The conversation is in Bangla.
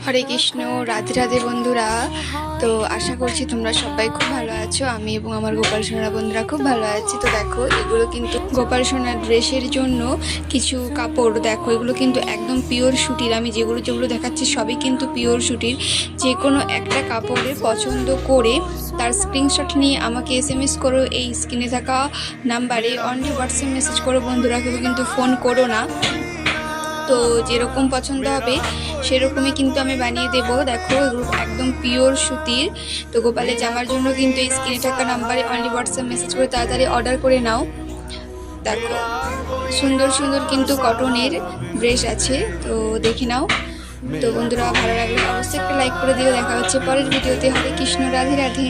হরে কৃষ্ণ, রাধে রাধে বন্ধুরা। তো আশা করছি তোমরা সবাই খুব ভালো আছো। আমি এবং আমার গোপাল সোনা বন্ধুরা খুব ভালো আছি। তো দেখো, এগুলো কিন্তু গোপাল সোনার ড্রেসের জন্য কিছু কাপড়। দেখো, এগুলো কিন্তু একদম পিওর সুতির। আমি যেগুলো যেগুলো দেখাচ্ছি সবই কিন্তু পিওর সুতির। যে কোনো একটা কাপড়ের পছন্দ করে তার স্ক্রিনশট নিয়ে আমাকে SMS করো। এই স্ক্রিনে থাকা নাম্বারে অনলি হোয়াটসঅ্যাপ মেসেজ করো বন্ধুরা, কেউ কিন্তু ফোন করো না। তো যেরকম পছন্দ হবে সেরকমই কিন্তু আমি বানিয়ে দেবো। দেখো, এগুলো একদম পিওর সুতির। তো গোপালের জামার জন্য কিন্তু এই স্ক্রিনে থাকা নাম্বারে অনলি হোয়াটসঅ্যাপ মেসেজ করে তাড়াতাড়ি অর্ডার করে নাও। দেখো, সুন্দর সুন্দর কিন্তু কটনের ড্রেস আছে, তো দেখে নাও। তো বন্ধুরা, ভালো লাগলে অবশ্যই একটা লাইক করে দিও। দেখা হচ্ছে পরের ভিডিওতে। হরে কৃষ্ণ, রাধে রাধে।